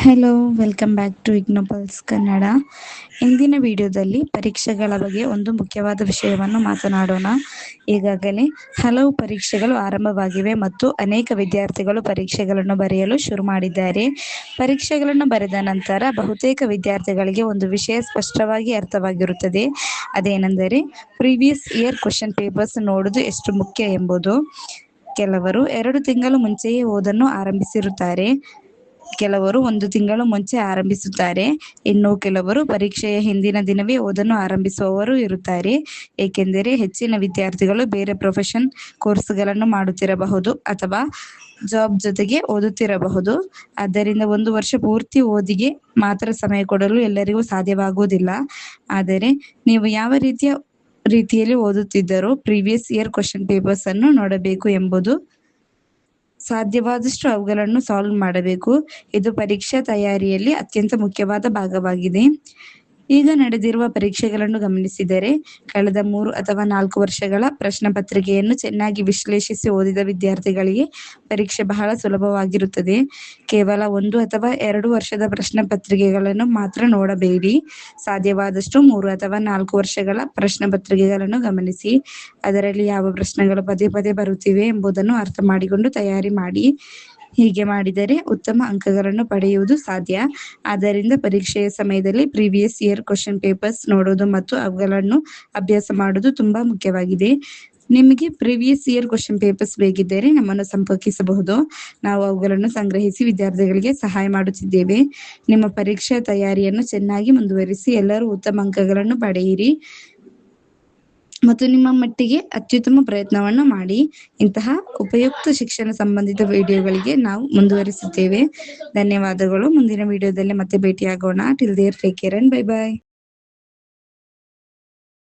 Hello, welcome back to Ignopulse Kannada. ಇಂದಿನ ವಿಡಿಯೋದಲ್ಲಿ ಪರೀಕ್ಷೆಗಳ ಬಗ್ಗೆ ಒಂದು ಮುಖ್ಯವಾದ ವಿಷಯವನ್ನು ಮಾತನಾಡೋಣ. ಈಗಾಗಲೇ ಹಲವು ಪರೀಕ್ಷೆಗಳು ಆರಂಭವಾಗಿವೆ ಮತ್ತು ಅನೇಕ ವಿದ್ಯಾರ್ಥಿಗಳು ಪರೀಕ್ಷೆಗಳನ್ನು ಬರೆಯಲು ಶುರು ಮಾಡಿದ್ದಾರೆ. ಪರೀಕ್ಷೆಗಳನ್ನು ಬರೆದ ನಂತರ ಬಹುತೇಕ ವಿದ್ಯಾರ್ಥಿಗಳಿಗೆ ಒಂದು ವಿಷಯ ಸ್ಪಷ್ಟವಾಗಿ ಅರ್ಥವಾಗಿರುತ್ತದೆ. ಅದೇನೆಂದರೆ ಪ್ರೀವಿಯಸ್ ಇಯರ್ ಕ್ವೆಶ್ಚನ್ ಪೇಪರ್ಸ್ ನೋಡುವುದು ಎಷ್ಟು ಮುಖ್ಯ ಎಂಬುದು. ಕೆಲವರು 2 ತಿಂಗಳು ಮುಂಚೆಯೇ ಓದನ್ನು ಆರಂಭಿಸಿರುತ್ತಾರೆ, ಕೆಲವರು 1 ತಿಂಗಳು ಮುಂಚೆ ಆರಂಭಿಸುತ್ತಾರೆ, ಇನ್ನು ಕೆಲವರು ಪರೀಕ್ಷೆಯ ಹಿಂದಿನ ದಿನವೇ ಓದನ್ನು ಆರಂಭಿಸುವವರು ಇರುತ್ತಾರೆ. ಏಕೆಂದರೆ ಹೆಚ್ಚಿನ ವಿದ್ಯಾರ್ಥಿಗಳು ಬೇರೆ ಪ್ರೊಫೆಷನ್ ಕೋರ್ಸ್ಗಳನ್ನು ಮಾಡುತ್ತಿರಬಹುದು ಅಥವಾ ಜಾಬ್ ಜೊತೆಗೆ ಓದುತ್ತಿರಬಹುದು. ಆದ್ದರಿಂದ 1 ವರ್ಷ ಪೂರ್ತಿ ಓದಿಗೆ ಮಾತ್ರ ಸಮಯ ಕೊಡಲು ಎಲ್ಲರಿಗೂ ಸಾಧ್ಯವಾಗುವುದಿಲ್ಲ. ಆದರೆ ನೀವು ಯಾವ ರೀತಿಯಲ್ಲಿ ಓದುತ್ತಿದ್ದರೋ ಪ್ರೀವಿಯಸ್ ಇಯರ್ ಕ್ವೆಶ್ಚನ್ ಪೇಪರ್ಸ್ ಅನ್ನು ನೋಡಬೇಕು ಎಂಬುದು. ಸಾಧ್ಯವಾದಷ್ಟು ಅವುಗಳನ್ನು ಸಾಲ್ವ್ ಮಾಡಬೇಕು. ಇದು ಪರೀಕ್ಷಾ ತಯಾರಿಯಲ್ಲಿ ಅತ್ಯಂತ ಮುಖ್ಯವಾದ ಭಾಗವಾಗಿದೆ. ಈಗ ನಡೆದಿರುವ ಪರೀಕ್ಷೆಗಳನ್ನು ಗಮನಿಸಿದರೆ ಕಳೆದ 3 ಅಥವಾ 4 ವರ್ಷಗಳ ಪ್ರಶ್ನೆ ಪತ್ರಿಕೆಯನ್ನು ಚೆನ್ನಾಗಿ ವಿಶ್ಲೇಷಿಸಿ ಓದಿದ ವಿದ್ಯಾರ್ಥಿಗಳಿಗೆ ಪರೀಕ್ಷೆ ಬಹಳ ಸುಲಭವಾಗಿರುತ್ತದೆ. ಕೇವಲ 1 ಅಥವಾ 2 ವರ್ಷದ ಪ್ರಶ್ನೆ ಪತ್ರಿಕೆಗಳನ್ನು ಮಾತ್ರ ನೋಡಬೇಡಿ. ಸಾಧ್ಯವಾದಷ್ಟು 3 ಅಥವಾ 4 ವರ್ಷಗಳ ಪ್ರಶ್ನೆ ಪತ್ರಿಕೆಗಳನ್ನು ಗಮನಿಸಿ. ಅದರಲ್ಲಿ ಯಾವ ಪ್ರಶ್ನೆಗಳು ಪದೇ ಪದೇ ಬರುತ್ತಿವೆ ಎಂಬುದನ್ನು ಅರ್ಥ ಮಾಡಿಕೊಂಡು ತಯಾರಿ ಮಾಡಿ. ಹೀಗೆ ಮಾಡಿದರೆ ಉತ್ತಮ ಅಂಕಗಳನ್ನು ಪಡೆಯುವುದು ಸಾಧ್ಯ. ಆದ್ದರಿಂದ ಪರೀಕ್ಷೆಯ ಸಮಯದಲ್ಲಿ ಪ್ರೀವಿಯಸ್ ಇಯರ್ ಕ್ವೆಶ್ಚನ್ ಪೇಪರ್ಸ್ ನೋಡುವುದು ಮತ್ತು ಅವುಗಳನ್ನು ಅಭ್ಯಾಸ ಮಾಡುವುದು ತುಂಬಾ ಮುಖ್ಯವಾಗಿದೆ. ನಿಮಗೆ ಪ್ರೀವಿಯಸ್ ಇಯರ್ ಕ್ವೆಶ್ಚನ್ ಪೇಪರ್ಸ್ ಬೇಕಿದ್ದರೆ ನಮ್ಮನ್ನು ಸಂಪರ್ಕಿಸಬಹುದು. ನಾವು ಅವುಗಳನ್ನು ಸಂಗ್ರಹಿಸಿ ವಿದ್ಯಾರ್ಥಿಗಳಿಗೆ ಸಹಾಯ ಮಾಡುತ್ತಿದ್ದೇವೆ. ನಿಮ್ಮ ಪರೀಕ್ಷಾ ತಯಾರಿಯನ್ನು ಚೆನ್ನಾಗಿ ಮುಂದುವರಿಸಿ. ಎಲ್ಲರೂ ಉತ್ತಮ ಅಂಕಗಳನ್ನು ಪಡೆಯಿರಿ ಮತ್ತು ನಿಮ್ಮ ಮಟ್ಟಿಗೆ ಅತ್ಯುತ್ತಮ ಪ್ರಯತ್ನವನ್ನು ಮಾಡಿ. ಇಂತಹ ಉಪಯುಕ್ತ ಶಿಕ್ಷಣ ಸಂಬಂಧಿತ ವಿಡಿಯೋಗಳಿಗೆ ನಾವು ಮುಂದುವರಿಸುತ್ತೇವೆ. ಧನ್ಯವಾದಗಳು. ಮುಂದಿನ ವಿಡಿಯೋದಲ್ಲಿ ಮತ್ತೆ ಭೇಟಿಯಾಗೋಣ. Till there take care and bye bye.